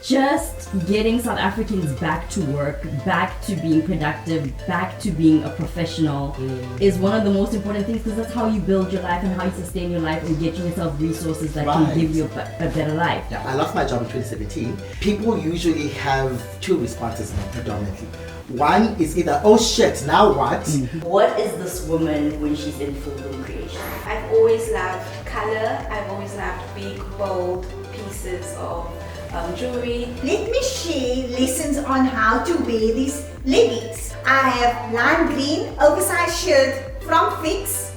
just getting South Africans back to work, back to being productive, back to being a professional is one of the most important things, because that's how you build your life and how you sustain your life and getting yourself resources that can give you a better life. Yeah, I lost my job in 2017. People usually have two responses predominantly. One is either, oh shit, now what? What is this woman when she's in full bloom creation? I've always loved color. I've always loved big, bold pieces of jewelry. Let me share lessons on how to wear these leggings. I have lime green oversized shirt from Fix.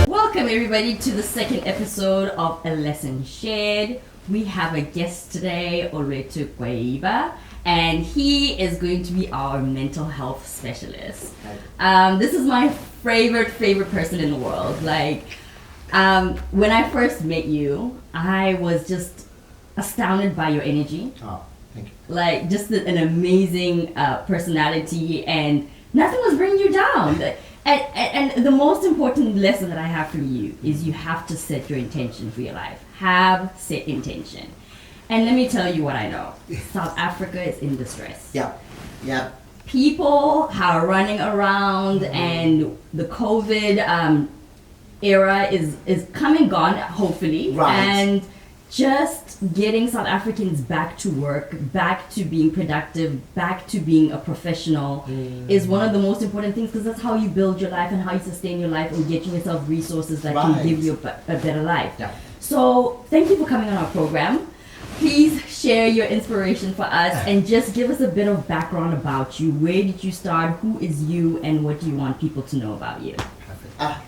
Welcome everybody to the second episode of A Lesson Shared. We have a guest today, Olwethu Kwayiba, and he is going to be our mental health specialist. This is my favorite person in the world. Like, when I first met you, I was just astounded by your energy. Oh, thank you. Like, just an amazing personality, and nothing was bringing you down. And the most important lesson that I have from you is you have to set your intention for your life. Have set intention. And let me tell you what I know. South Africa is in distress. Yeah. People are running around, and the COVID era is come and gone, hopefully. Right. And just getting South Africans back to work, back to being productive, back to being a professional is one of the most important things, because that's how you build your life and how you sustain your life and getting yourself resources that can give you a better life. Yeah. So thank you for coming on our program. Please share your inspiration for us and just give us a bit of background about you. Where did you start? Who is you? And what do you want people to know about you?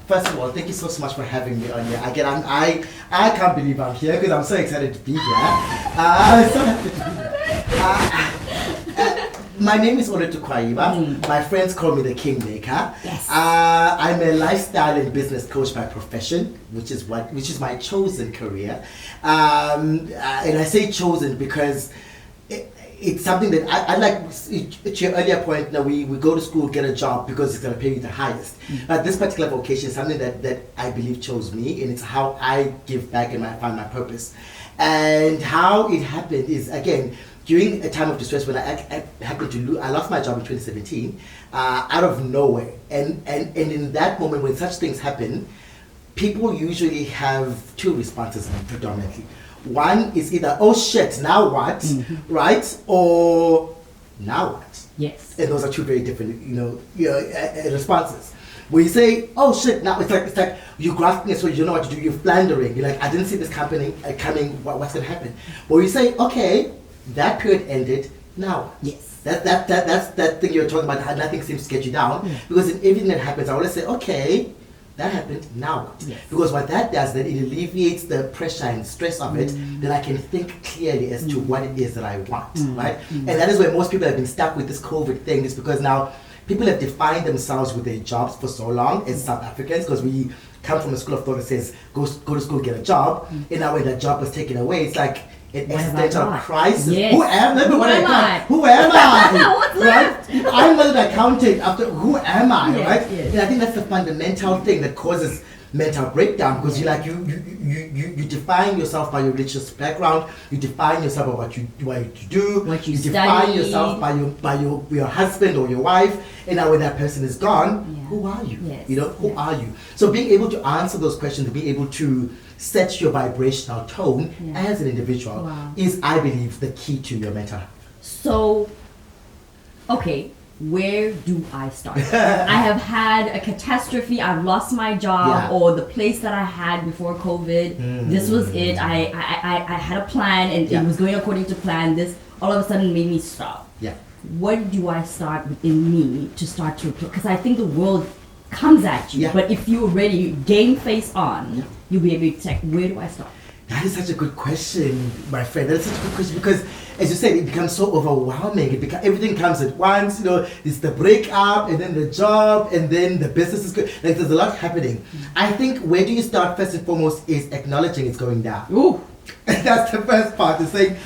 First of all, thank you so much for having me on here. Again, I can't believe I'm here because I'm so excited to be here. So happy to be here. My name is Olwethu Kwayiba. My friends call me the KingMaker. Yes. I'm a lifestyle and business coach by profession, which is my chosen career. And I say chosen because it's something that I like. To your earlier point, now we go to school, get a job because it's going to pay you the highest. But this particular vocation is something that I believe chose me, and it's how I give back and I find my purpose. And how it happened is, again, during a time of distress when I happened to I lost my job in 2017 out of nowhere. And in that moment when such things happen, people usually have two responses predominantly. One is either, oh shit, now what, right? Or now what? Yes. And those are two very different, responses. When you say, oh shit, now it's like you're grasping it, so you don't know what to do, you're floundering. You're like, I didn't see this coming, what's going to happen? But when you say, okay, that period ended, now what? Yes. That's that thing you're talking about, how nothing seems to get you down. Yeah. Because in everything that happens, I always say, okay, that happened, now what? Yes. Because what that does, then it alleviates the pressure and stress of it, then I can think clearly as to what it is that I want, right? And that is where most people have been stuck with this COVID thing, is because now people have defined themselves with their jobs for so long as South Africans, because we come from a school of thought that says, go to school, get a job, and now when that job was taken away, it's like an existential crisis. Yes. Who am I? Who am I? What's right? left? I'm not an accountant. After who am I? Yes, Right? yes. And I think that's the fundamental thing that causes mental breakdown, because you define yourself by your religious background, you define yourself by what you do, what you define study. yourself by your husband or your wife, and now when that person is gone, who are you? Yes. Who are you? So being able to answer those questions, being able to set your vibrational tone as an individual is, I believe, the key to your mental health. So, okay, where do I start? I have had a catastrophe. I've lost my job, or the place that I had before COVID. This was it. I had a plan, and it was going according to plan. This all of a sudden made me stop. Yeah. What do I start within me to start to? Because I think the world comes at you, but if you're ready, game face on, you'll be able to check. Where do I start? That is such a good question, my friend. That is such a good question because, as you said, it becomes so overwhelming. Everything comes at once. It's the breakup, and then the job, and then the business is good. Like there's a lot happening. I think where do you start first and foremost is acknowledging it's going down. Ooh. And that's the first part. Is saying,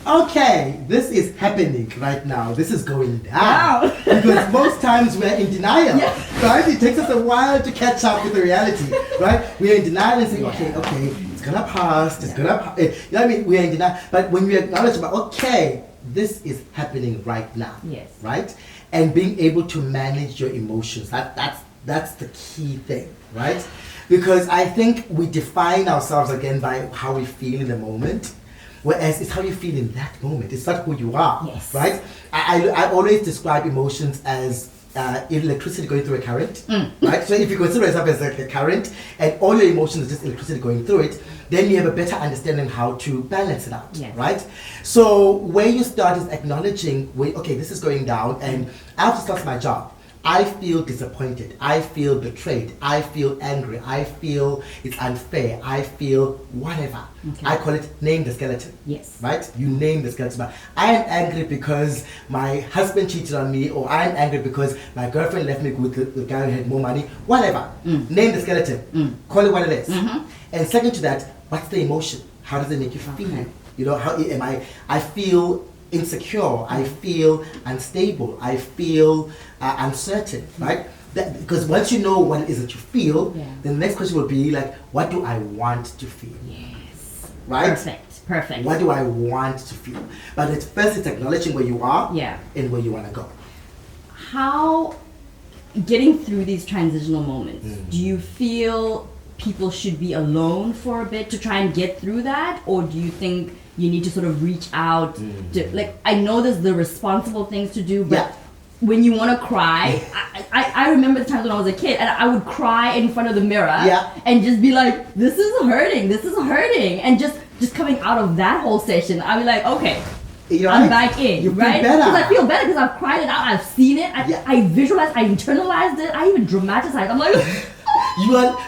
okay, this is happening right now. This is going down. Wow. Because most times we're in denial, Yeah. right? It takes us a while to catch up with the reality, right? We're in denial and saying, okay, it's gonna pass, you know what I mean? We're in denial. But when we acknowledge about, okay, this is happening right now, Yes. right? And being able to manage your emotions, that's the key thing, right? Because I think we define ourselves again by how we feel in the moment. Whereas it's how you feel in that moment. It's not who you are, Yes. right? I always describe emotions as electricity going through a current, right? So if you consider yourself as like a current and all your emotions are just electricity going through it, then you have a better understanding how to balance it out, Yes. right? So where you start is acknowledging, okay, this is going down and I have to start my job. I feel disappointed. I feel betrayed. I feel angry. I feel it's unfair. I feel whatever. Okay. I call it name the skeleton. Yes. Right? You name the skeleton. But I am angry because my husband cheated on me, or I am angry because my girlfriend left me with the guy who had more money. Whatever. Name the skeleton. Call it what it is. And second to that, what's the emotion? How does it make you feel? How am I feel insecure, I feel unstable, I feel uncertain, right? Because once you know what it is that you feel, then the next question will be like, what do I want to feel? Yes. Right? Perfect. What do I want to feel? But at first it's acknowledging where you are and where you want to go. How, getting through these transitional moments, do you feel people should be alone for a bit to try and get through that? Or do you think you need to sort of reach out to, like, I know there's the responsible things to do, but when you want to cry, I remember the times when I was a kid and I would cry in front of the mirror and just be like, this is hurting, and just coming out of that whole session, I'd be like, okay, I'm back in, you right? feel better. Because I feel better because I've cried it out, I've seen it, I visualized, I internalized it, I even dramatized. I'm like,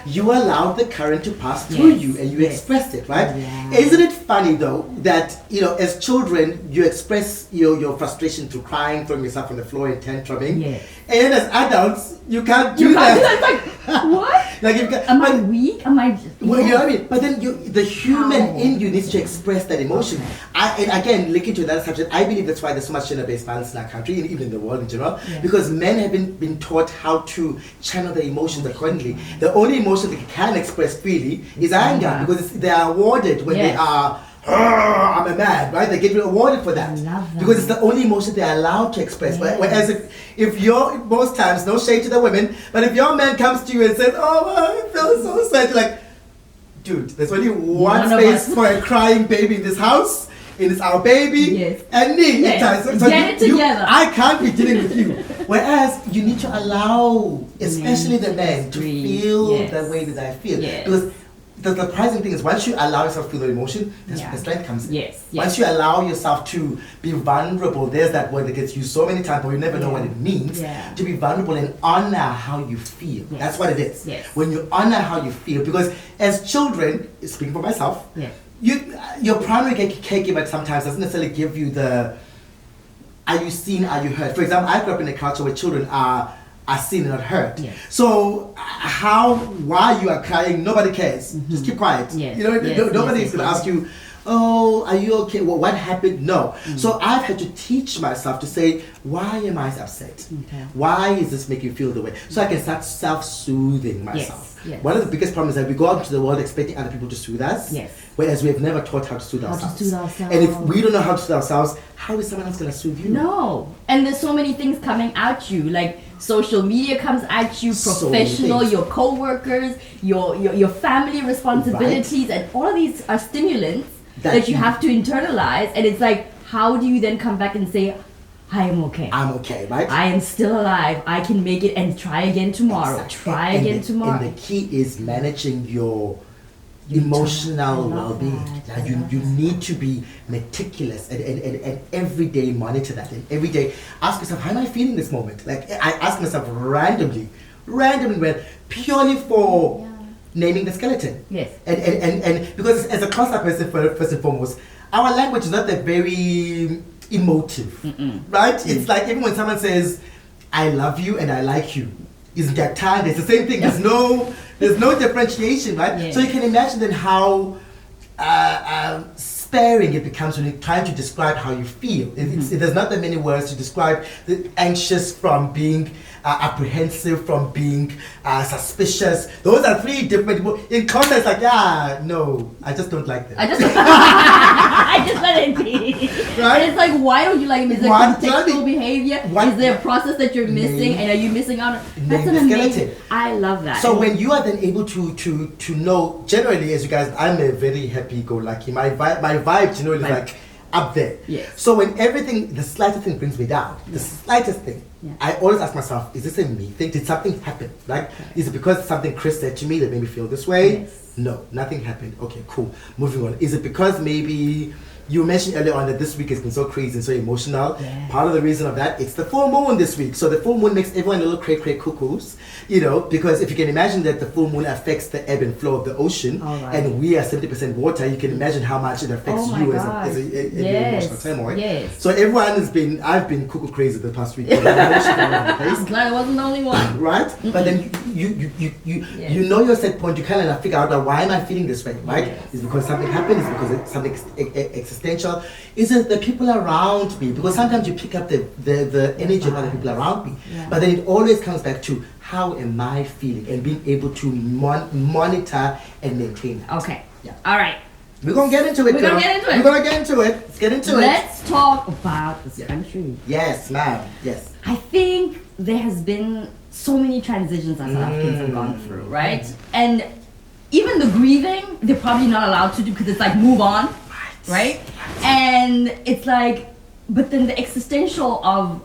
you allowed the current to pass through you and you expressed it, right? Isn't it funny though that as children you express your frustration through crying, throwing yourself on the floor and tantruming, and then as adults you can't do that. Like, what? Like am I weak? Am I just, well, you know what I mean? But then the human in you needs to express that emotion. And again, linking to that subject, I believe that's why there's so much gender-based violence in our country and even in the world in general, because men haven't been taught how to channel their emotions accordingly. The only emotion they can express freely is anger, because they are awarded when they are, I'm a man, right? They get rewarded for that. Because it's the only emotion they're allowed to express. Whereas if you're, most times, no shade to the women, but if your man comes to you and says, oh, I feel so sad, you're like, dude, there's only one space for a crying baby in this house. It is our baby and me. So get it together. I can't be dealing with you. Whereas you need to allow, especially the men, to feel the way that I feel. Because the surprising thing is, once you allow yourself to feel the emotion, that's where the strength comes in. Once you allow yourself to be vulnerable, there's that word that gets used so many times, but we never know what it means. To be vulnerable and honor how you feel. That's what it is. When you honor how you feel, because as children, speaking for myself, your primary caregiver sometimes doesn't necessarily give you the, are you seen, are you heard? For example, I grew up in a culture where children are seen and not heard. So why you are crying, nobody cares. Just keep quiet. Nobody is going to ask you, oh, are you okay? Well, what happened? No. So I've had to teach myself to say, why am I upset? Why is this making me feel the way? So I can start self-soothing myself. One of the biggest problems is that we go out into the world expecting other people to soothe us, whereas we have never taught how to soothe ourselves. And if we don't know how to soothe ourselves, how is someone else going to soothe you? No. And there's so many things coming at you, like social media comes at you, professional, your co-workers, your family responsibilities, and all of these are stimulants that you have to internalize. And it's like, how do you then come back and say, I am okay. I'm okay, right? I am still alive. I can make it and try again tomorrow. Try again tomorrow. And the key is managing your emotional well-being. You need to be meticulous and every day monitor that, and every day ask yourself, how am I feeling this moment? Like I ask myself randomly when purely for naming the skeleton. Yes. And because as a Xhosa person, first and foremost, our language is not that very emotive, right? It's like even when someone says, "I love you" and "I like you," is that time? It's the same thing. There's no differentiation, right? Yes. So you can imagine then how sparing it becomes when you're trying to describe how you feel. There's not that many words to describe the anxious from being apprehensive, from being suspicious. Those are three different. In context, like, no, I just don't like them. I just let it be. Right? And it's like, why don't you like him? Is there What? contextual behavior? Is there a process that you're missing? And are you missing out? That's an amazing. I love that. So when you are then able to know, generally, as you guys, I'm a very happy-go-lucky. My vibe generally is like up there. Yes. So when everything, the slightest thing brings me down, the slightest thing, I always ask myself, is this a me thing? Did something happen? Like, is it because something Kris said to me that made me feel this way? Yes. No, nothing happened. Okay, cool. Moving on. Is it because maybe you mentioned earlier on that this week has been so crazy and so emotional? Yeah. Part of the reason of that, it's the full moon this week. So the full moon makes everyone a little cray cuckoos, because if you can imagine that the full moon affects the ebb and flow of the ocean, and we are 70% water, you can imagine how much it affects you as a emotional turmoil. Yes. So everyone I've been cuckoo crazy the past week. I'm glad I wasn't the only one. Right? But then you know your set point, you kind of figure out, like, why am I feeling this way, right? Yes. Is it because something happened? Is it because it's something existential? Is it the people around me? Because sometimes you pick up the energy of other people around me. Yeah. But then it always comes back to, how am I feeling? And being able to monitor and maintain that. Okay. Yeah. All right. We're going to get into it, We're gonna get into it. We're going to get into it. Let's get into it. Let's talk about this country. Yes, ma'am. Yes. I think there has been so many transitions that South Africans have gone through, right? And even the grieving, they're probably not allowed to do because it's like, move on, right? And it's like, but then the existential of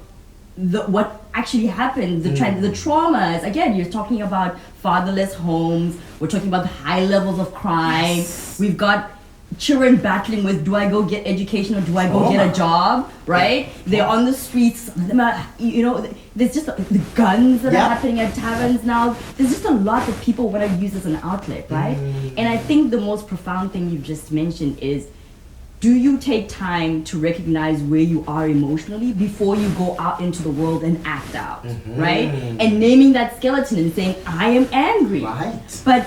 what actually happened, the traumas. Again, you're talking about fatherless homes. We're talking about the high levels of crime. Yes. We've got children battling with, do I go get education or do I go get a job, right? They're on the streets, there's just the guns that are happening at taverns now. There's just a lot that people want to use as an outlet, right? And I think the most profound thing you've just mentioned is, do you take time to recognize where you are emotionally before you go out into the world and act out, right? And naming that skeleton and saying, I am angry. Right. But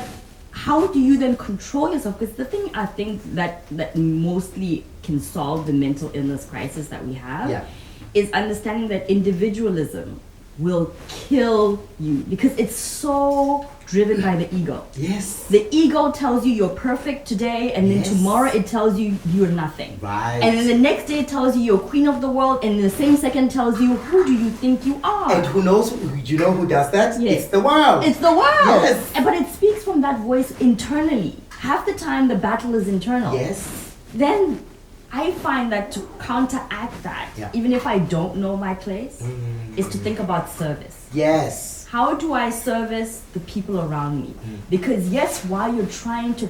how do you then control yourself? Because the thing I think that mostly can solve the mental illness crisis that we have is understanding that individualism will kill you because it's so driven by the ego. Yes. The ego tells you you're perfect today, and then tomorrow it tells you you're nothing. Right. And then the next day it tells you you're queen of the world, and in the same second tells you, who do you think you are? And who knows? You know who does that? Yes. It's the world. It's the world. Yes. But it speaks from that voice internally. Half the time the battle is internal. Yes. Then I find that to counteract that, even if I don't know my place, is to think about service. Yes. How do I service the people around me? Because yes, while you're trying to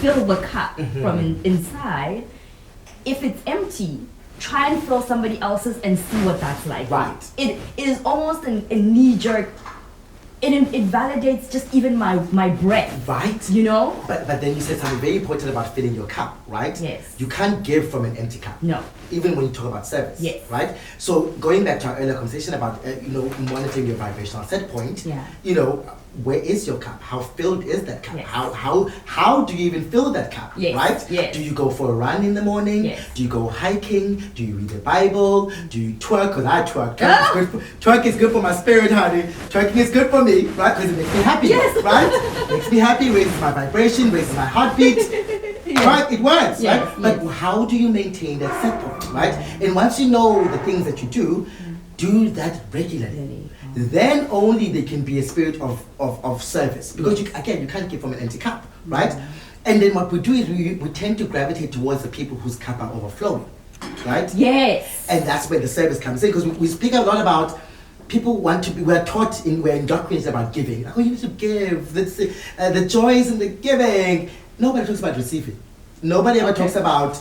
fill the cup from inside, if it's empty, try and fill somebody else's and see what that's like. Right. It is almost a knee-jerk. It validates just even my breath. Right. You know? But then you said something very important about filling your cup, right? Yes. You can't give from an empty cup. No. Even when you talk about service. Yes. Right? So going back to our earlier conversation about monitoring your vibrational set point, where is your cup? How filled is that cup? Yes. How do you even fill that cup? Yes. Right? Yes. Do you go for a run in the morning? Yes. Do you go hiking? Do you read the Bible? Do you twerk? Because I twerk. Twerk is good for my spirit, honey. Twerking is good for me, right? Because it makes me happy. Yes. Right? Makes me happy, raises my vibration, raises my heartbeat. Right? It works, Yes, right? But how do you maintain that set point, right? And once you know the things that you do that regularly. Then only there can be a spirit of service. Because you can't give from an empty cup, right? And then what we do is we tend to gravitate towards the people whose cup are overflowing, right? Yes. And that's where the service comes in, because we speak a lot about people we're indoctrinated about giving. Oh, you need to give. The joys in the giving. Nobody talks about receiving. Nobody ever talks about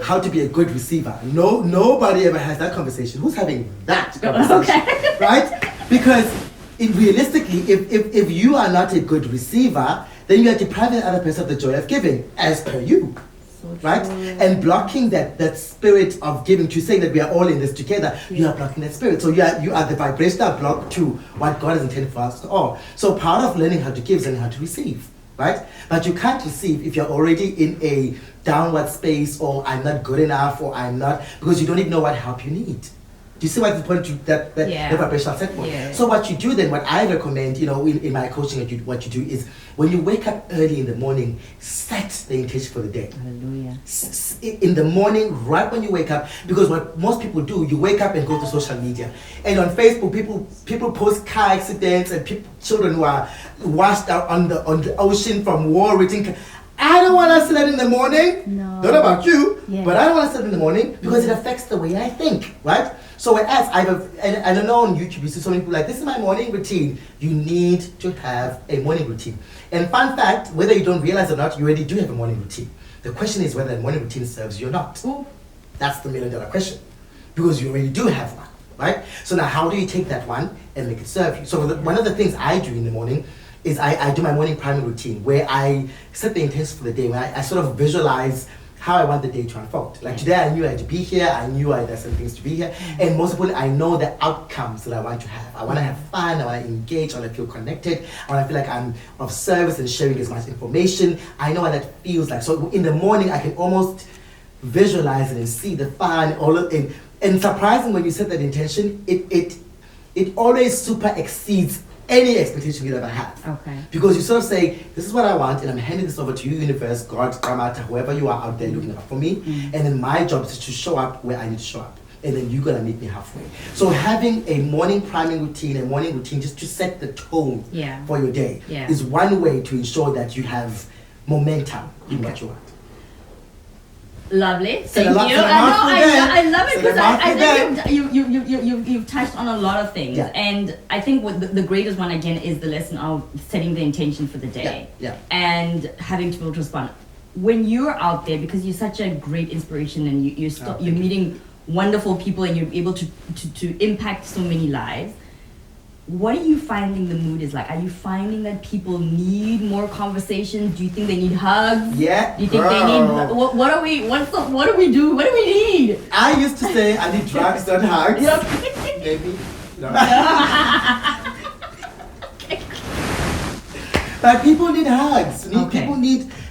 how to be a good receiver. Nobody ever has that conversation. Who's having that conversation? Right? Because realistically, if you are not a good receiver, then you are depriving the other person of the joy of giving, as per you. So Right? true. And blocking that spirit of giving, to saying that we are all in this together, you are blocking that spirit. So you are the vibrational block to what God has intended for us all. So part of learning how to give is learning how to receive. Right? But you can't receive if you're already in a downward space, or I'm not good enough, or I'm not, because you don't even know what help you need. Do you see what's important to that Yeah. vibrational set point? Yeah. So what you do then, what I recommend, in my coaching, what you do is when you wake up early in the morning, set the intention for the day. Hallelujah. In the morning, right when you wake up, because what most people do, you wake up and go to social media, and on Facebook, people post car accidents and children who are washed out on the ocean from war. I don't want to see that in the morning. No. Don't know about you, Yeah. but I don't want to see that in the morning because it affects the way I think, right? So whereas I don't know, on YouTube you see so many people like, this is my morning routine. You need to have a morning routine. And fun fact, whether you don't realize or not, you already do have a morning routine. The question is whether a morning routine serves you or not. Ooh. That's the $1 million question, because you already do have one, right? So now how do you take that one and make it serve you? So one of the things I do in the morning is I do my morning priming routine, where I set the intention for the day, where I sort of visualize how I want the day to unfold. Like today I knew I had to be here, I knew I had some things to be here, and most importantly, I know the outcomes that I want to have. I want to have fun, I want to engage, I want to feel connected, I want to feel like I'm of service and sharing as much information. I know what that feels like. So in the morning, I can almost visualize it and see the fun, all of it. And surprising, when you set that intention, it always super exceeds any expectation you ever have. Okay. Because you sort of say, this is what I want, and I'm handing this over to you, universe, God, Karma, whoever you are out there looking out for me. And then my job is to show up where I need to show up. And then you're gonna meet me halfway. So having a morning priming routine, just to set the tone for your day, is one way to ensure that you have momentum in what you want. Lovely. Said Thank a lot- you. said a mouthful there. I love it Said a because mouthful I think you've touched on a lot of things. Yeah. And I think what the greatest one again is the lesson of setting the intention for the day. Yeah. And having to be able to respond. When you're out there, because you're such a great inspiration and you're meeting wonderful people and you're able to impact so many lives, what are you finding the mood is like? Are you finding that people need more conversations? Do you think they need hugs? Yeah, Do you think they need what do we do? What do we need? I used to say I need drugs, not hugs. Yep. Maybe. No. But people need hugs.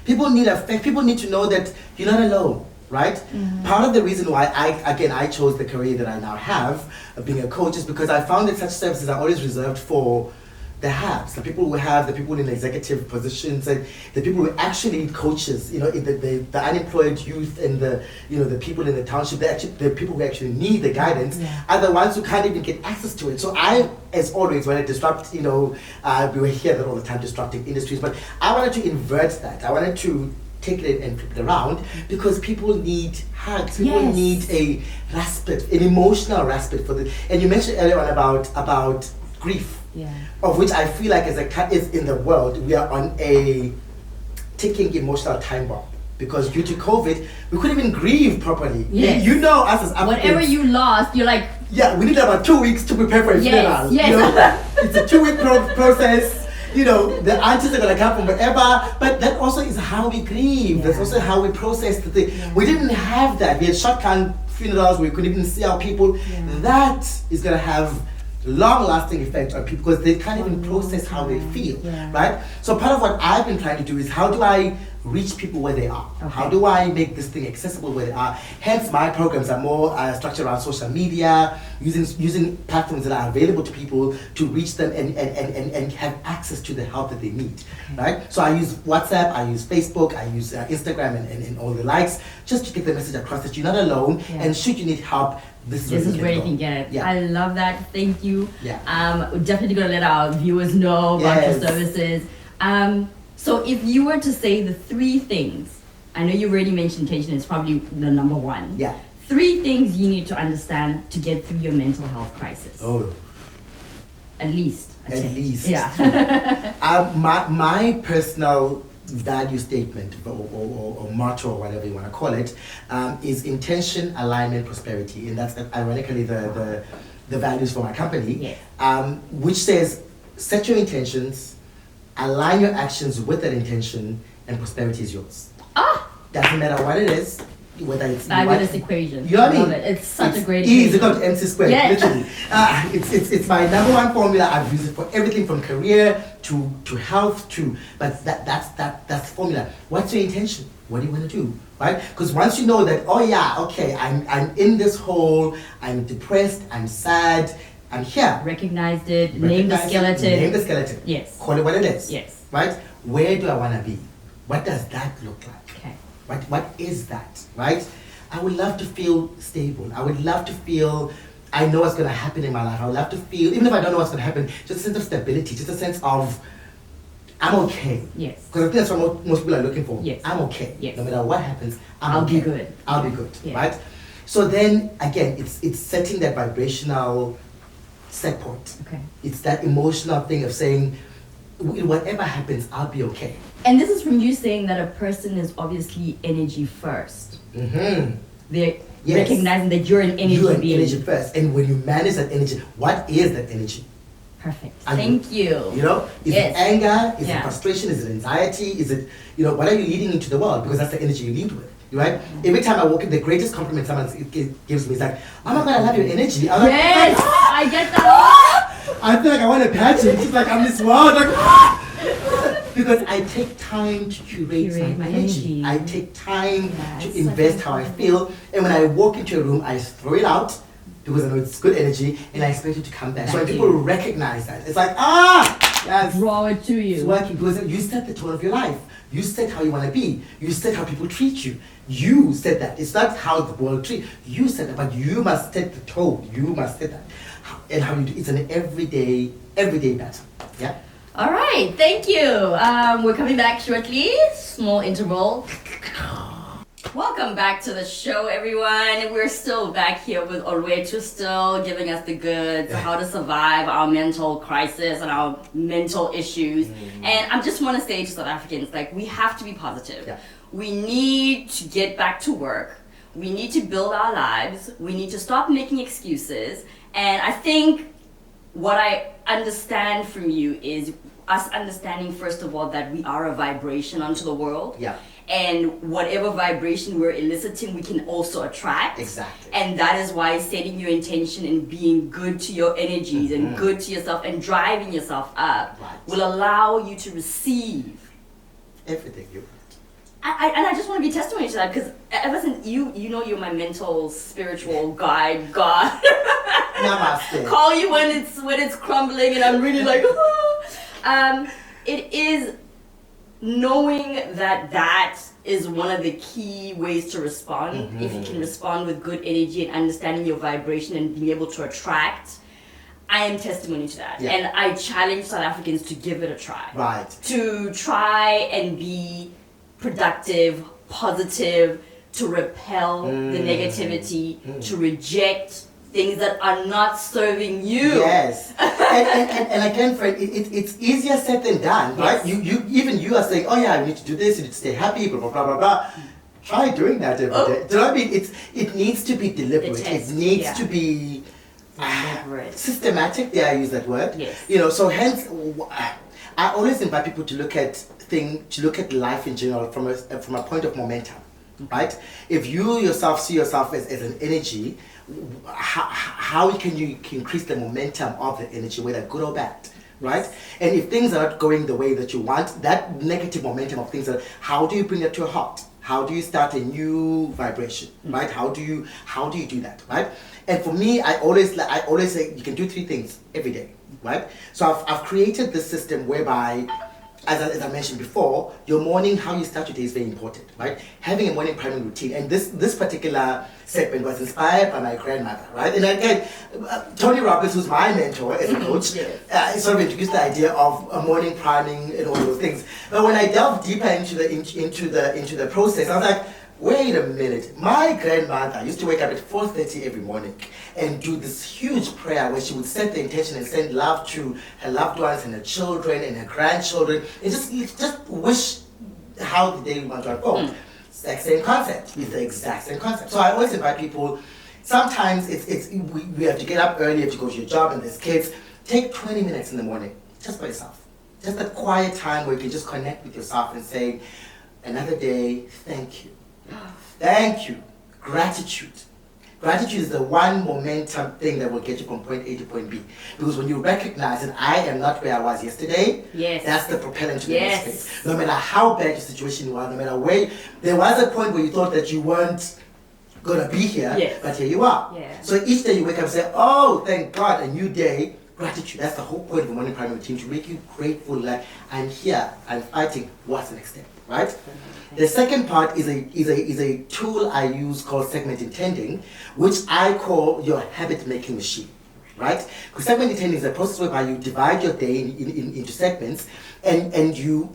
People need affect. People need to know that you're not alone, right? Part of the reason why I chose the career that I now have, of being a coach, is because I found that such services are always reserved for the haves, the people who have, the people in executive positions, and the people who actually need coaches. The unemployed youth and the people in the township, the people who actually need the guidance are the ones who can't even get access to it. So I, as always, when I disrupt, we were here all the time disrupting industries, but I wanted to invert that. I wanted to take it and flip it around, because people need hugs. People need a respite, an emotional respite for the. And you mentioned earlier on about grief. Yeah. Of which I feel like as a cat is in the world, we are on a ticking emotional time bomb, because due to COVID, we couldn't even grieve properly. Yes. You know, us as Africans, Whatever you lost, you're like, we need about 2 weeks to prepare for a funeral. Yes. It's a 2-week process. The aunties are gonna come from wherever, but that also is how we grieve. That's also how we process the thing. We didn't have that. We had shotgun funerals. We couldn't even see our people. That is gonna have long-lasting effect on people, because they can't even process how they feel, right? So part of what I've been trying to do is, how do I reach people where they are? Okay. How do I make this thing accessible where they are? Hence, my programs are more structured around social media, using platforms that are available to people to reach them and have access to the help that they need, right? So I use WhatsApp, I use Facebook, I use Instagram and all the likes, just to get the message across that you're not alone, and should you need help, this is where you can get it. Yeah. I love that. Thank you. Yeah. We're definitely gonna let our viewers know about your Yes. services. So if you were to say the 3 things, I know you already mentioned tension is probably the number 1. Yeah. 3 things you need to understand to get through your mental health crisis. Oh. At least. At least. Yeah. My personal value statement or motto, or whatever you want to call it, is intention, alignment, prosperity, and that's ironically the values for my company, which says set your intentions, Align your actions with that intention, and prosperity is yours. Ah, Doesn't matter what it is, whether it's fabulous equation. You know what I mean? Love it. It's such a great easy. equation. It's got MC squared, Yeah. literally. It's my number one formula. I've used it for everything from career to health but that's the formula. What's your intention? What do you want to do? Right? Because once you know that, oh yeah, okay, I'm in this hole, I'm depressed, I'm sad, I'm here. Recognized it, named the Recognize it, skeleton. Name the skeleton. Yes. Call it what it is. Yes. Right? Where do I want to be? What does that look like? Okay. What is that, right? I would love to feel stable. I would love to feel I know what's going to happen in my life. I would love to feel, even if I don't know what's going to happen, just a sense of stability, just a sense of I'm okay. Yes. Because I think that's what most people are looking for. Yes. I'm okay. Yes. No matter what happens, I'll okay. be good. I'll be good, Yeah. right? So then, again, it's setting that vibrational set point. Okay. It's that emotional thing of saying, whatever happens, I'll be okay. And this is from you saying that a person is obviously energy first. Mm-hmm. They're Yes. recognizing that you're an energy You're an being. energy first. And when you manage that energy, what is that energy? Perfect. Are Thank you. You know, is Yes. it anger? Is Yeah. it frustration? Is it anxiety? Is it, what are you leading into the world? Because that's the energy you lead with, right? Every time I walk in, the greatest compliment someone gives me is like, oh my God, I love your energy. I'm like, Yes, I get that. I feel like I want to patch it. It's like I'm this world. Like, because I take time to curate my energy. I take time Yeah, to it's invest such how I important. feel. And when I walk into a room, I throw it out because I know it's good energy and I expect it to come back. So when Thank people you. recognize that, it's like, yes. Draw it to It's you. working because you set the tone of your life. You set how you want to be. You set how people treat you. You set that. It's not how the world treats you. Set that, but you must set the tone. You must set that. And how you do it's an everyday battle. Yeah. All right, thank you. We're coming back shortly. Small interval. Welcome back to the show, everyone. We're still back here with Olwethu, still giving us the goods, how to survive our mental crisis and our mental issues. And I just want to say to South Africans, like, we have to be positive. Yeah. We need to get back to work. We need to build our lives. We need to stop making excuses. And I think what I understand from you is us understanding, first of all, that we are a vibration onto the world. Yeah. And whatever vibration we're eliciting, we can also attract. Exactly. And that is why setting your intention and being good to your energies and good to yourself and driving yourself up Right. will allow you to receive. Everything you. And I just want to be testimony to that, because ever since you're my mental, spiritual guide, God. Namaste. Call you when it's crumbling and I'm really like, it is knowing that is one of the key ways to respond. If you can respond with good energy and understanding your vibration and being able to attract, I am testimony to that. Yeah. And I challenge South Africans to give it a try. Right. To try and be productive, positive, to repel the negativity, to reject things that are not serving you. Yes. and again, friend, it's easier said than done, right? Yes. You are saying, oh yeah, you need to do this, you need to stay happy, blah blah blah blah blah. Try doing that every day. Do you know what I mean? It needs to be deliberate. test, It needs yeah. to be Deliberate. systematic. Dare I use that word? Yes. So hence, I always invite people to look at life in general from a point of momentum, right? If you yourself see yourself as an energy, how can you increase the momentum of the energy, whether good or bad, right? And if things are not going the way that you want, that negative momentum of things, how do you bring that to a halt? How do you start a new vibration, right? How do you do that, right? And for me, I always say you can do 3 things every day, right? So I've created this system whereby, as I mentioned before, your morning, how you start your day is very important, right? Having a morning priming routine. And this particular segment was inspired by my grandmother, right? And again, Tony Robbins, who's my mentor as a coach, sort of introduced the idea of a morning priming and all those things. But when I delved deeper into the process, I was like, wait a minute. My grandmother used to wake up at 4:30 every morning and do this huge prayer where she would set the intention and send love to her loved ones and her children and her grandchildren and just wish how the day would unfold. Exact same concept. It's the exact same concept. So I always invite people, sometimes we have to get up early, you have to go to your job and there's kids. Take 20 minutes in the morning, just by yourself. just that quiet time where you can just connect with yourself and say, another day, thank you. Thank you. Gratitude. Gratitude is the one momentum thing that will get you from point A to point B. Because when you recognize that I am not where I was yesterday, that's the propellant to the next phase. No matter how bad your situation was, no matter where, there was a point where you thought that you weren't going to be here, but here you are. So each day you wake up and say, oh, thank God, a new day. Gratitude. That's the whole point of the morning primary routine, to make you grateful, like, I'm here, I'm fighting, what's the next step, right? The second part is a tool I use called segment intending, which I call your habit making machine, right? Because segment intending is a process whereby you divide your day into segments, and you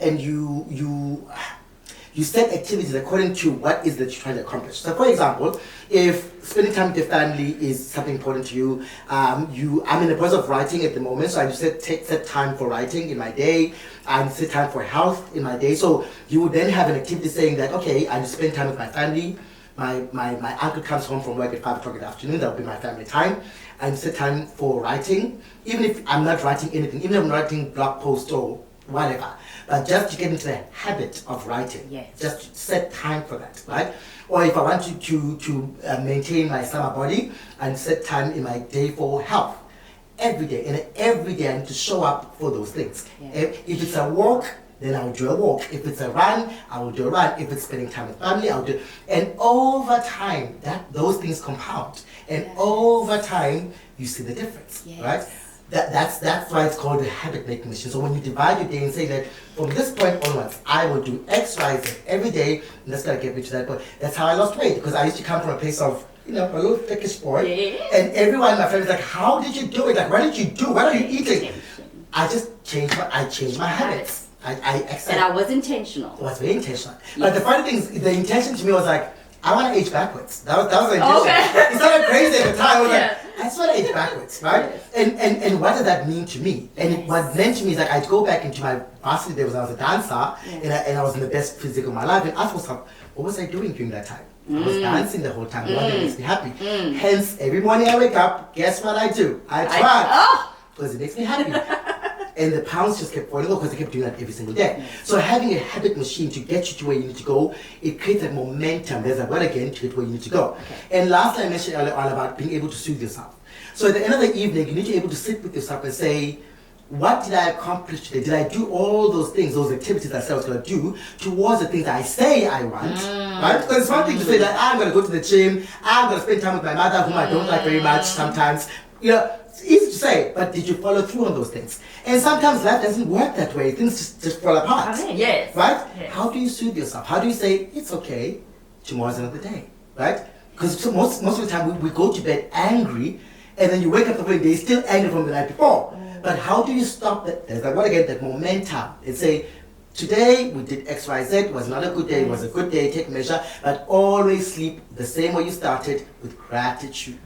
set activities according to what is that you're trying to accomplish. So for example, if spending time with your family is something important to you, I'm in the process of writing at the moment, so I just set time for writing in my day, and set time for health in my day. So you would then have an activity saying that, okay, I just spend time with my family. My uncle comes home from work at 5 o'clock in the afternoon, that will be my family time. And set time for writing, even if I'm not writing anything, even if I'm writing blog posts or whatever. But just to get into the habit of writing, just set time for that, right? Or if I want to maintain my summer body, and set time in my day for health. Every day, and every day I need to show up for those things. If it's a walk, then I will do a walk. If it's a run, I will do a run. If it's spending time with family, I'll do. And over time, those things compound. And over time, you see the difference, right? That's why it's called the habit making machine. So when you divide your day and say that from this point onwards, I will do X, Y, Z every day, and that's gonna get me to that point. That's how I lost weight, because I used to come from a place of, a little thickish boy, and everyone in my family was like, how did you do it? Like, what did you do? What are you eating? I just changed my habits. I accept. And I was intentional. It was very intentional. But the funny thing is, the intention to me was like, I want to age backwards. That was the intention. It sounded crazy at the time. I was like, I just want to age backwards, right? And what does that mean to me? And what meant to me is like, I'd go back into my varsity days when I was a dancer, and I was in the best physique of my life, and ask myself, what was I doing during that time? I was dancing the whole time. The one that makes me happy. Hence, every morning I wake up, guess what I do? I try. Because it makes me happy. And the pounds just kept falling off because I kept doing that every single day. So having a habit machine to get you to where you need to go, it creates a momentum. There's a word again to get where you need to go. And lastly, I mentioned earlier on about being able to soothe yourself. So at the end of the evening, you need to be able to sit with yourself and say, what did I accomplish today? Did I do all those things, those activities I said I was going to do towards the things I say I want? Right? Because it's one thing to say that I'm going to go to the gym, I'm going to spend time with my mother, whom I don't like very much sometimes. It's easy to say, but did you follow through on those things? And sometimes life doesn't work that way. Things just fall apart. Right? Yes. How do you soothe yourself? How do you say, it's okay, tomorrow's another day? Right? Because most of the time we go to bed angry, and then you wake up the following day still angry from the night before. But how do you stop that? There's that word again, that momentum. And say, today we did X, Y, Z, it was not a good day, it was a good day, take measure, but always sleep the same way you started, with gratitude.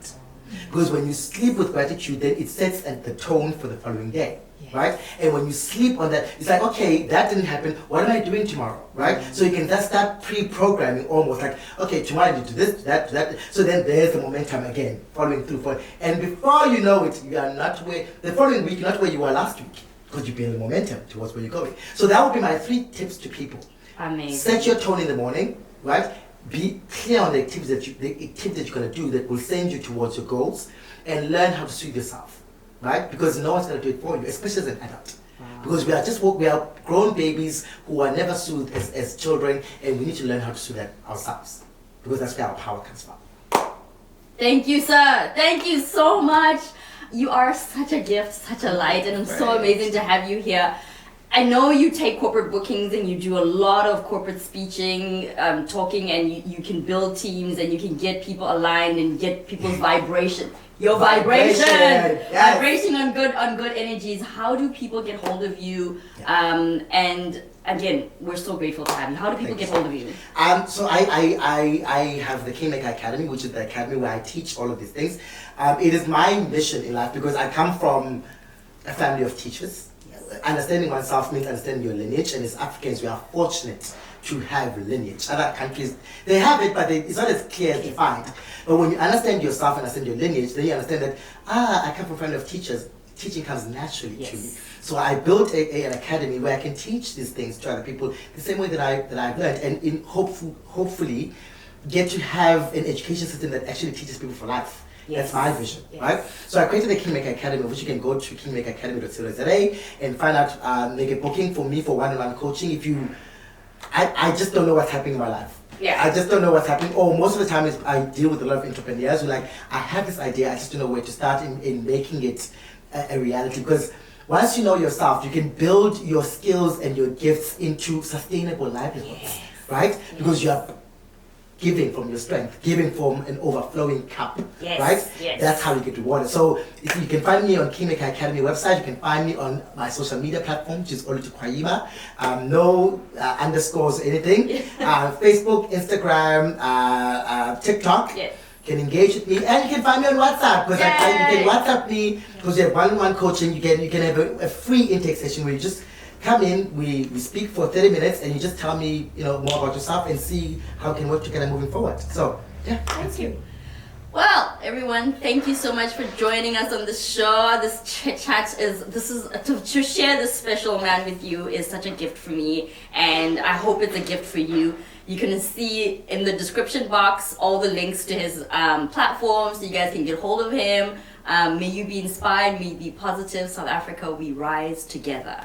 Because when you sleep with gratitude, then it sets the tone for the following day, right? And when you sleep on that, it's like, okay, that didn't happen, what am I doing tomorrow, right? So you can just start pre-programming almost like, okay, tomorrow I need to do this, that. So then there's the momentum again, following through. And before you know it, you are not where, the following week, not where you were last week, because you build momentum towards where you're going. So that would be my 3 tips to people. Amazing. Set your tone in the morning, right? Be clear on the activities that you're going to do that will send you towards your goals, and learn how to soothe yourself, right? Because no one's going to do it for you, especially as an adult. Because we are grown babies who are never soothed as children, and we need to learn how to soothe ourselves, because that's where our power comes from. Thank you, sir. Thank you so much. You are such a gift, such a light, and it's so amazing to have you here. I know you take corporate bookings and you do a lot of corporate speaking, talking, and you can build teams and you can get people aligned and get people's vibration. Your vibration on good energies. How do people get hold of you? And again, we're so grateful to have you. How do people get hold of you? So I have the KingMaker Academy, which is the academy where I teach all of these things. It is my mission in life, because I come from a family of teachers. Understanding oneself means understanding your lineage, and as Africans we are fortunate to have lineage. Other countries, they have it, but it's not as clear as defined. But when you understand yourself and understand your lineage, then you understand that, I come from a family of teachers. teaching comes naturally Yes. to me. So I built an academy where I can teach these things to other people the same way that I've learned, and hopefully get to have an education system that actually teaches people for life. Yes. That's my vision, Yes. right? So I created the KingMaker Academy, which you can go to kingmakeracademy.co.za and find out, make a booking for me for one-on-one coaching. If you, I just don't know what's happening in my life. Yeah. I just don't know what's happening. Or most of the time, I deal with a lot of entrepreneurs who like, I have this idea, I just don't know where to start in making it a reality. Because once you know yourself, you can build your skills and your gifts into sustainable livelihoods, right? Because you are giving from your strength, giving from an overflowing cup, Yes, right? yes. That's how you get rewarded. So if you can find me on KingMaker Academy website. You can find me on my social media platform, which is Olwethu Kwayiba. No underscores or anything. Facebook, Instagram, TikTok. Yes. You can engage with me, and you can find me on WhatsApp because you can Yay. WhatsApp me because you have one-on-one coaching. You can have a free intake session where you just come in, we speak for 30 minutes, and you just tell me more about yourself and see how we can work together moving forward. So yeah, Thank you. Well, everyone, thank you so much for joining us on the show. This chat to share this special man with you is such a gift for me, and I hope it's a gift for you. You can see in the description box all the links to his platforms, so you guys can get hold of him. May you be inspired, may you be positive. South Africa, we rise together.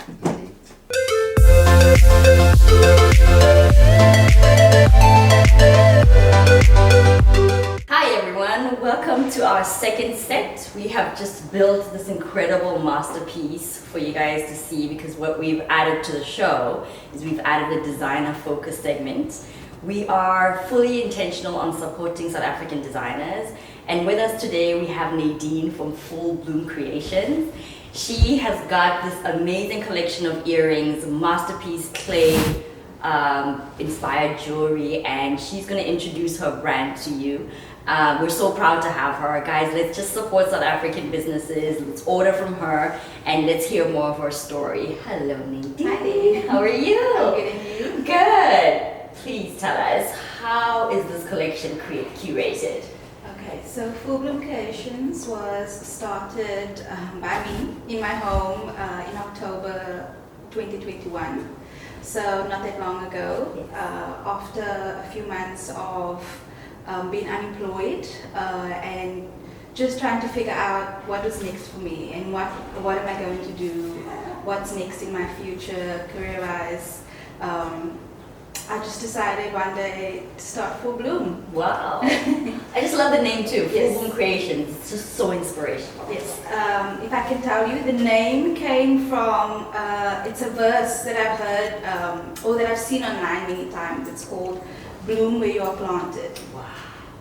Hi everyone, welcome to our second set. We have just built this incredible masterpiece for you guys to see, because what we've added to the show is we've added a designer focus segment. We are fully intentional on supporting South African designers, and with us today we have Nadine from Full Bloom Creations. She has got this amazing collection of earrings, masterpiece clay inspired jewelry, and she's going to introduce her brand to you. We're so proud to have her. Guys, let's just support South African businesses. Let's order from her and let's hear more of her story. Hello, Nadine. Hi. How are you? I'm good, and you? Good. Please tell us, how is this collection curated? Okay, so Full Bloom Creations was started by me in my home in October 2021. So not that long ago, after a few months of being unemployed and just trying to figure out what was next for me and what am I going to do, what's next in my future career-wise. I just decided one day to start Full Bloom. Wow. I just love the name too, Full Yes. Bloom Creations. It's just so inspirational. Yes, if I can tell you, the name came from, it's a verse that I've heard or that I've seen online many times. It's called Bloom Where You Are Planted. Wow.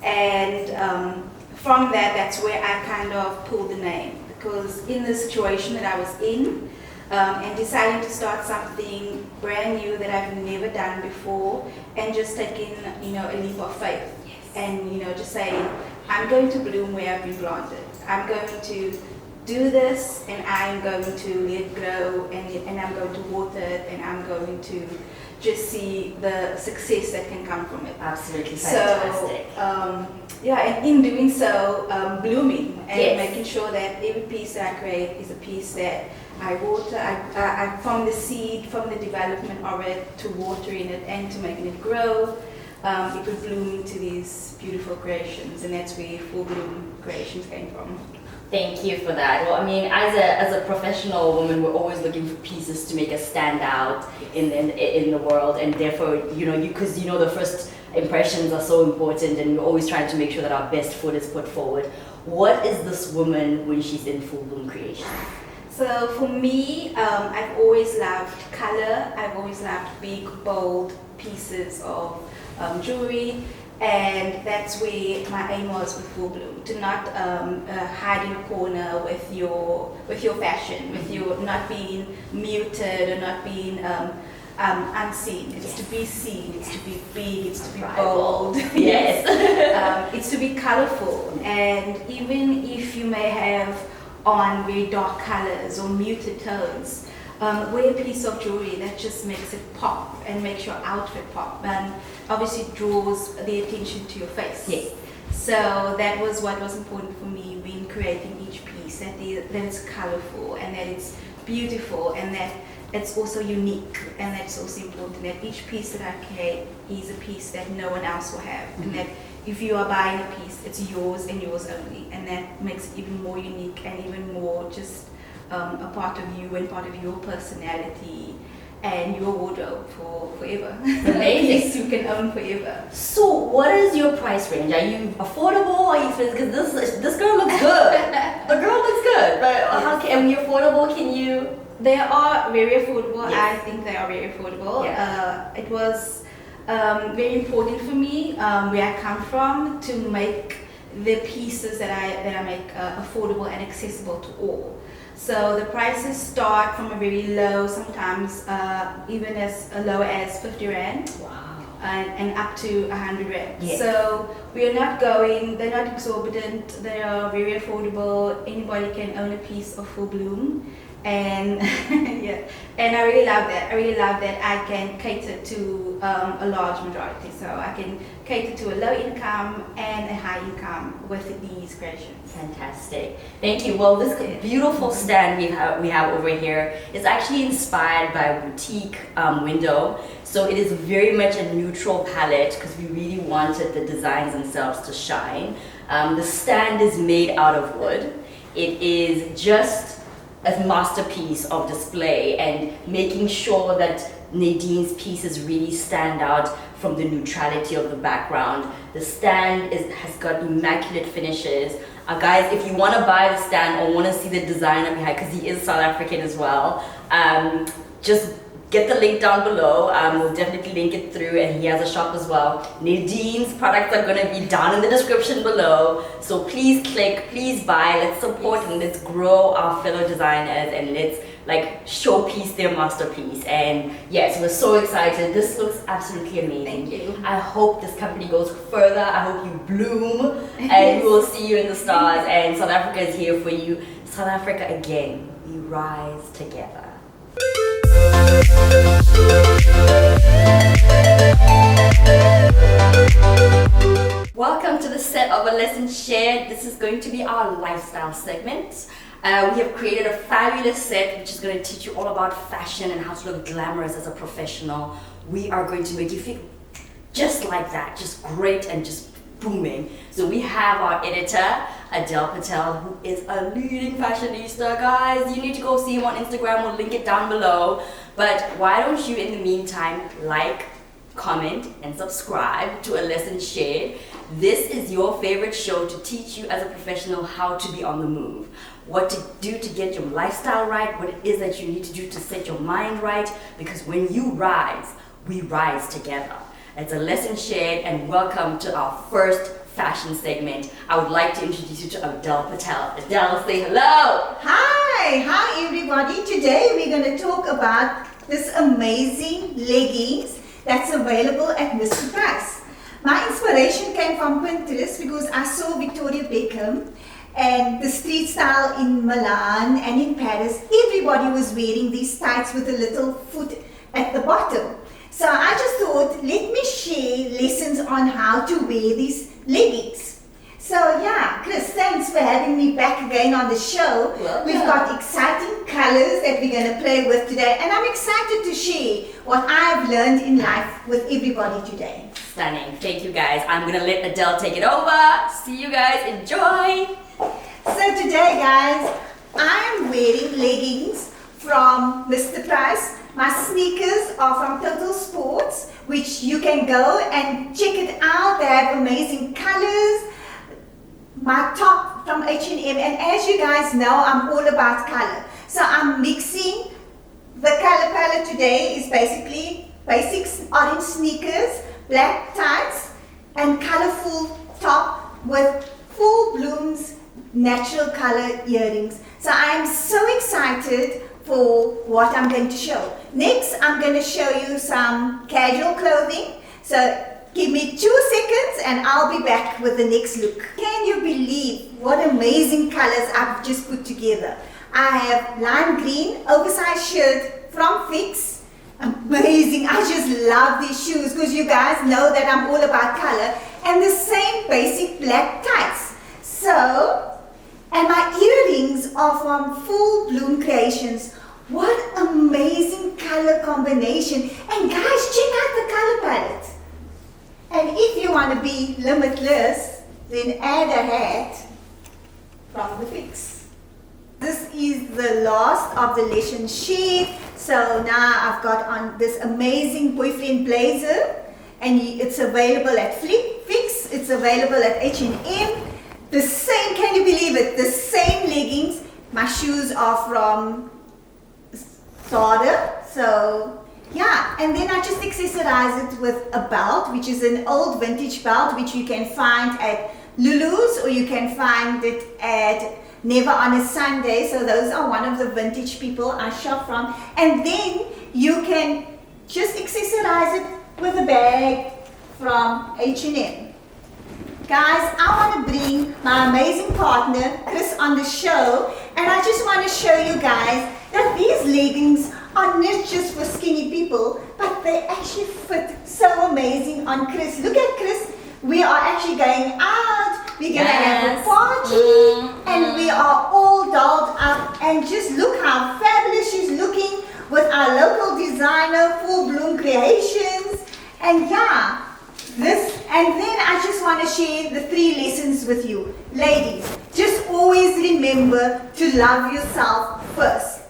And from that's where I kind of pulled the name, because in the situation that I was in, and deciding to start something brand new that I've never done before, and just taking a leap of faith. Yes. And just saying, I'm going to bloom where I've been planted. I'm going to do this, and I'm going to let it grow, and I'm going to water it, and I'm going to just see the success that can come from it. Absolutely fantastic. So, and in doing so, blooming and Yes. making sure that every piece that I create is a piece that I water, I from the seed, from the development of it, to watering it and to making it grow, it would bloom into these beautiful creations, and that's where Full Bloom Creations came from. Thank you for that. Well, I mean, as a professional woman, we're always looking for pieces to make us stand out in the world, and therefore, because the first impressions are so important, and we're always trying to make sure that our best foot is put forward. What is this woman when she's in Full Bloom Creation? So for me, I've always loved color. I've always loved big, bold pieces of jewelry. And that's where my aim was with Full Bloom, to not hide in a corner with your fashion, with your not being muted or not being unseen. It's to be seen, it's to be big, it's to be bold. Yes. It's to be colorful. And even if you may have on very dark colors or muted tones, wear a piece of jewelry that just makes it pop and makes your outfit pop, and obviously draws the attention to your face. Yes. So that was what was important for me when creating each piece. piece, that it's colorful and that it's beautiful and that it's also unique, and that's also important, that each piece that I create is a piece that no one else will have, and that if you are buying a piece, it's yours and yours only, and that makes it even more unique and even more just a part of you and part of your personality and your wardrobe for forever. Amazing. Piece you can own forever. So, what is your price range? Are you affordable? Are you expensive? Because this girl looks good. The girl looks good, but how can you affordable? Can you? They are very affordable. Yes. I think they are very affordable. Yeah. It was very important for me where I come from to make the pieces that I make affordable and accessible to all. So the prices start from a very low, sometimes even as low as 50 Rand. Wow. And up to 100 Rand. Yes. So we are not going, they're not exorbitant, they are very affordable. Anybody can own a piece of full bloom. And yeah, and I really love that. I really love that I can cater to a large majority. So I can cater to a low income and a high income with these creations. Fantastic. Thank you. Well, this beautiful stand we have over here is actually inspired by a boutique window. So it is very much a neutral palette because we really wanted the designs themselves to shine. The stand is made out of wood. It is just a masterpiece of display and making sure that Nadine's pieces really stand out from the neutrality of the background. The stand has got immaculate finishes. Guys, if you want to buy the stand or want to see the designer behind, because he is South African as well, just get the link down below. We'll definitely link it through, and he has a shop as well. Nadine's products are going to be down in the description below. So please click, please buy. Let's support and let's grow our fellow designers, and let's showpiece their masterpiece. And yes, we're so excited. This looks absolutely amazing. Thank you. I hope this company goes further. I hope you bloom, and we will see you in the stars. And South Africa is here for you. South Africa again, we rise together. Welcome to the set of a lesson shared. This is going to be our lifestyle segment. We have created a fabulous set which is going to teach you all about fashion and how to look glamorous as a professional. We are going to make you feel just like that, just great and just booming. So we have our editor, Adele Patel, who is a leading fashionista. Guys, you need to go see him on Instagram. We'll link it down below. But why don't you, in the meantime, like, comment, and subscribe to A Lesson Shared. This is your favorite show to teach you as a professional how to be on the move. What to do to get your lifestyle right, what it is that you need to do to set your mind right. Because when you rise, we rise together. It's A Lesson Shared, and welcome to our first fashion segment. I would like to introduce you to Adele Patel. Adele, say hello. Hi everybody. Today we're going to talk about this amazing leggings that's available at Mr. Price. My inspiration came from Pinterest because I saw Victoria Beckham and the street style in Milan and in Paris. Everybody was wearing these tights with a little foot at the bottom. So I just thought, let me share lessons on how to wear these leggings. So yeah, Kris, thanks for having me back again on the show. Welcome. We've got exciting colors that we're going to play with today, and I'm excited to share what I've learned in life with everybody today. Stunning. Thank you, guys. I'm going to let Adele take it over. See you guys. Enjoy. So today, guys, I'm wearing leggings from Mr. Price. My sneakers are from Total Sports, which you can go and check it out. They have amazing colors. My top from H&M, and as you guys know, I'm all about color. So I'm mixing the color palette today is basically basics, orange sneakers, black tights, and colorful top with full blooms, natural color earrings. So I am so excited for what I'm going to show. Next, I'm going to show you some casual clothing. So give me 2 seconds and I'll be back with the next look. Can you believe what amazing colors I've just put together? I have lime green oversized shirt from Fix. Amazing. I just love these shoes because you guys know that I'm all about color. And the same basic black tights. So And my earrings are from Full Bloom Creations. What amazing color combination. And guys, check out the color palette. And if you want to be limitless, then add a hat from the Fix. This is the last of the lesson sheet. So now I've got on this amazing boyfriend blazer, and it's available at Fix, it's available at H&M. The same, can you believe it? The same leggings. My shoes are from Zara. So yeah, and then I just accessorize it with a belt, which is an old vintage belt, which you can find at Lulu's, or you can find it at Never on a Sunday. So those are one of the vintage people I shop from. And then you can just accessorize it with a bag from H&M. Guys, I want to bring my amazing partner, Kris, on the show. And I just want to show you guys that these leggings are not just for skinny people, but they actually fit so amazing on Kris. Look at Kris. We are actually going out. We're going to have a party. And we are all dolled up. And just look how fabulous she's looking with our local designer, Full Bloom Creations. And yeah, and then I just want to share the 3 lessons with you. Ladies, just always remember to love yourself first.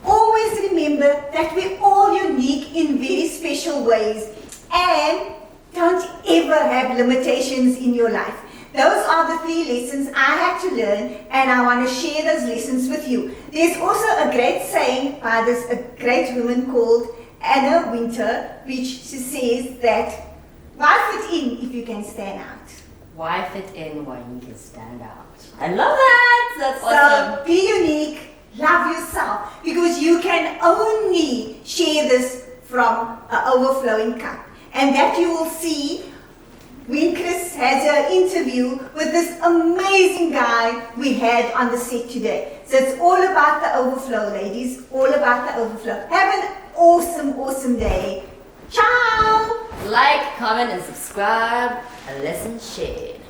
Always remember that we're all unique in very special ways. And don't ever have limitations in your life. Those are the 3 lessons I had to learn, and I want to share those lessons with you. There's also a great saying by a great woman called Anna Winter, which she says that, why fit in if you can stand out? Why fit in when you can stand out? I love that! That's awesome. So be unique, love yourself, because you can only share this from an overflowing cup. And that you will see when Kris has her interview with this amazing guy we had on the set today. So it's all about the overflow, ladies. All about the overflow. Have an awesome, awesome day. Ciao! Like, comment, and subscribe. A lesson shared.